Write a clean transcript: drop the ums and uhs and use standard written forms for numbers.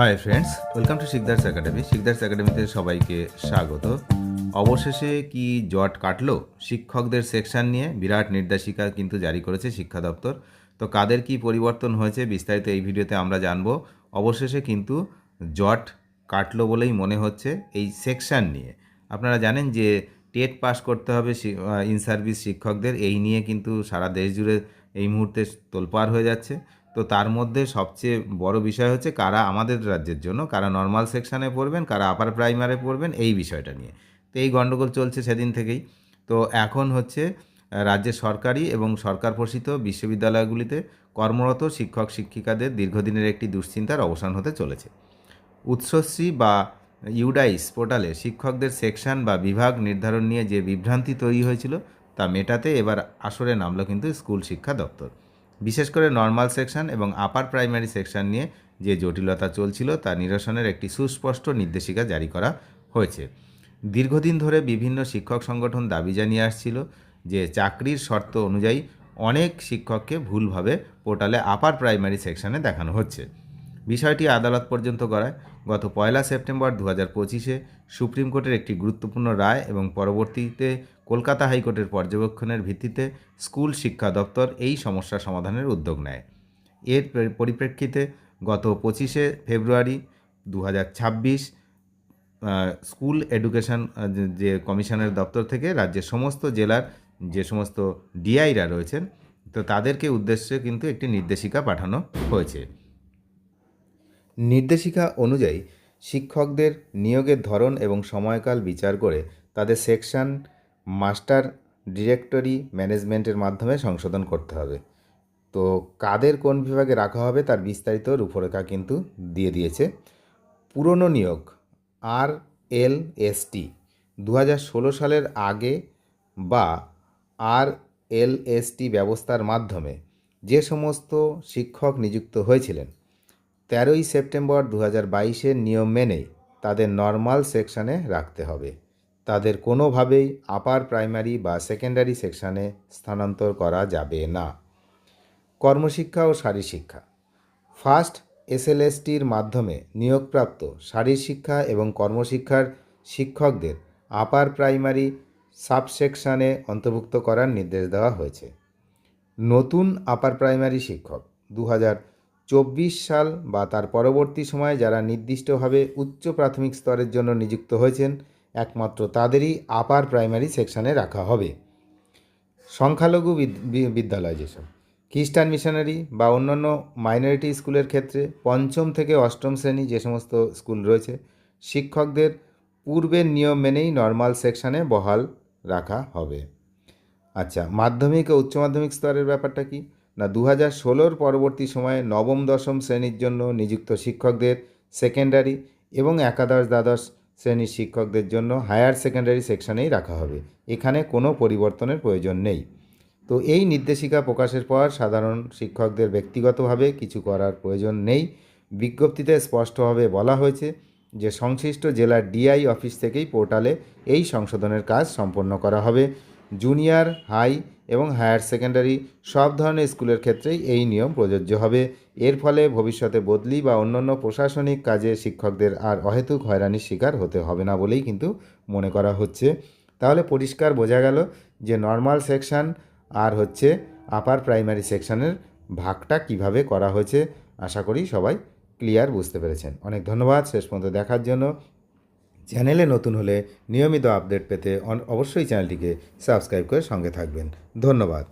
Hi friends, welcome to Sikdar's academy. Sikdar's একাডেমিতে সবাইকে স্বাগত। অবশেষে কি জট কাটলো? শিক্ষকদের সেকশন নিয়ে বিরাট নির্দেশিকা কিন্তু জারি করেছে শিক্ষা দপ্তর। তো কাদের কি পরিবর্তন হয়েছে বিস্তারিত এই ভিডিওতে আমরা জানবো। অবশেষে কিন্তু জট কাটলো বলেই মনে হচ্ছে এই সেকশন নিয়ে। আপনারা জানেন যে টেট পাস করতে হবে ইন সার্ভিস শিক্ষকদের, এই নিয়ে কিন্তু সারা দেশ জুড়ে এই মুহূর্তে তোলপাড় হয়ে যাচ্ছে। তো তার মধ্যে সবচেয়ে বড় বিষয় হচ্ছে কারা আমাদের রাজ্যের জন্য কারা নর্মাল সেকশানে পড়বেন, কারা আপার প্রাইমারে পড়বেন, এই বিষয়টা নিয়ে। তো এই গণ্ডগোল চলছে সেদিন থেকেই। তো এখন হচ্ছে রাজ্যের সরকারি এবং সরকার পোষিত বিশ্ববিদ্যালয়গুলিতে কর্মরত শিক্ষক শিক্ষিকাদের দীর্ঘদিনের একটি দুশ্চিন্তার অবসান হতে চলেছে। উৎসশ্রী বা ইউডাইস পোর্টালে শিক্ষকদের সেকশন বা বিভাগ নির্ধারণ নিয়ে যে বিভ্রান্তি তৈরি হয়েছিল তা মেটাতে এবার আসরে নামলো কিন্তু স্কুল শিক্ষা দপ্তর। বিশেষ করে নর্মাল সেকশন এবং আপার প্রাইমারি সেকশন নিয়ে যে জটিলতা চলছিল তা নিরসনের একটি সুস্পষ্ট নির্দেশিকা জারি করা হয়েছে। দীর্ঘদিন ধরে বিভিন্ন শিক্ষক সংগঠন দাবি জানিয়ে আসছিল যে চাকরির শর্ত অনুযায়ী অনেক শিক্ষককে ভুলভাবে পোর্টালে আপার প্রাইমারি সেকশনে দেখানো হচ্ছে। বিষয়টি আদালত পর্যন্ত গড়ায়। গত 1 সেপ্টেম্বর 2025-এ সুপ্রিম কোর্টের একটি গুরুত্বপূর্ণ রায় এবং পরবর্তীতে কলকাতা হাইকোর্টের পর্যবেক্ষণের ভিত্তিতে স্কুল শিক্ষা দপ্তর এই সমস্যা সমাধানের উদ্যোগ নেয়। এর পরিপ্রেক্ষিতে গত 25 ফেব্রুয়ারি 2026 স্কুল এডুকেশন যে কমিশনের দপ্তর থেকে রাজ্যের সমস্ত জেলার যে সমস্ত ডিআইরা রয়েছেন, তো তাদেরকে উদ্দেশ্যে কিন্তু একটি নির্দেশিকা পাঠানো হয়েছে। নির্দেশিকা অনুযায়ী শিক্ষকদের নিয়োগের ধরন এবং সময়কাল বিচার করে তাদের সেকশন মাস্টার ডিরেক্টরি ম্যানেজমেন্টের মাধ্যমে সংশোধন করতে হবে। তো কাদের কোন বিভাগে রাখা হবে তার বিস্তারিত রূপরেখা কিন্তু দিয়ে দিয়েছে। পুরনো নিয়োগ RLST 2016 সালের আগে বা RLST ব্যবস্থার মাধ্যমে যে সমস্ত শিক্ষক নিযুক্ত হয়েছিলেন 13 সেপ্টেম্বর 2022-এর নিয়ম মেনেই তাদের নর্মাল সেকশানে রাখতে হবে। তাদের কোনোভাবেই আপার প্রাইমারি বা সেকেন্ডারি সেকশানে স্থানান্তর করা যাবে না। কর্মশিক্ষা ও শারীরশিক্ষা ফার্স্ট SLSTর মাধ্যমে নিয়োগপ্রাপ্ত শারীরশিক্ষা এবং কর্মশিক্ষার শিক্ষকদের আপার প্রাইমারি সাবসেকশানে অন্তর্ভুক্ত করার নির্দেশ দেওয়া হয়েছে। নতুন আপার প্রাইমারি শিক্ষক 2024 সাল বা তার পরবর্তী সময়ে যারা নির্দিষ্টভাবে উচ্চ প্রাথমিক স্তরের জন্য নিযুক্ত হয়েছেন একমাত্র তাদেরই আপার প্রাইমারি সেকশানে রাখা হবে। সংখ্যালঘু বিদ্যালয় যেসব খ্রিস্টান মিশনারি বা অন্যান্য মাইনরিটি স্কুলের ক্ষেত্রে 5ম থেকে 8ম শ্রেণী যে সমস্ত স্কুল রয়েছে শিক্ষকদের পূর্বের নিয়ম মেনেই নর্মাল সেকশানে বহাল রাখা হবে। আচ্ছা, মাধ্যমিক ও উচ্চ মাধ্যমিক স্তরের ব্যাপারটা কি না, 2016-র পরবর্তী সময়ে নবম দশম শ্রেণীর জন্য নিযুক্ত শিক্ষকদের সেকেন্ডারি এবং একাদশ দ্বাদশ শ্রেণীর শিক্ষকদের জন্য হায়ার সেকেন্ডারি সেকশনেই রাখা হবে। এখানে কোনো পরিবর্তনের প্রয়োজন নেই। তো এই নির্দেশিকা প্রকাশের পর সাধারণ শিক্ষকদের ব্যক্তিগতভাবে কিছু করার প্রয়োজন নেই। বিজ্ঞপ্তিতে স্পষ্টভাবে বলা হয়েছে যে সংশ্লিষ্ট জেলার ডিআই অফিস থেকেই পোর্টালে এই সংশোধনের কাজ সম্পন্ন করা হবে। জুনিয়র, হাই এবং হায়ার সেকেন্ডারি সব ধরনের স্কুলের ক্ষেত্রেই এই নিয়ম প্রযোজ্য হবে। এর ফলে ভবিষ্যতে বদলি বা অন্যান্য প্রশাসনিক কাজে শিক্ষকদের আর অহেতুক হয়রানির শিকার হতে হবে না বলেই কিন্তু মনে করা হচ্ছে। তাহলে পরিষ্কার বোঝা গেল যে নর্মাল সেকশন আর হচ্ছে আপার প্রাইমারি সেকশনের ভাগটা কিভাবে করা হয়েছে। আশা করি সবাই ক্লিয়ার বুঝতে পেরেছেন। অনেক ধন্যবাদ শেষ পর্যন্ত দেখার জন্য। চ্যানেলে নতুন হলে নিয়মিত আপডেট পেতে অবশ্যই চ্যানেলটিকে সাবস্ক্রাইব করে সঙ্গে থাকবেন। ধন্যবাদ।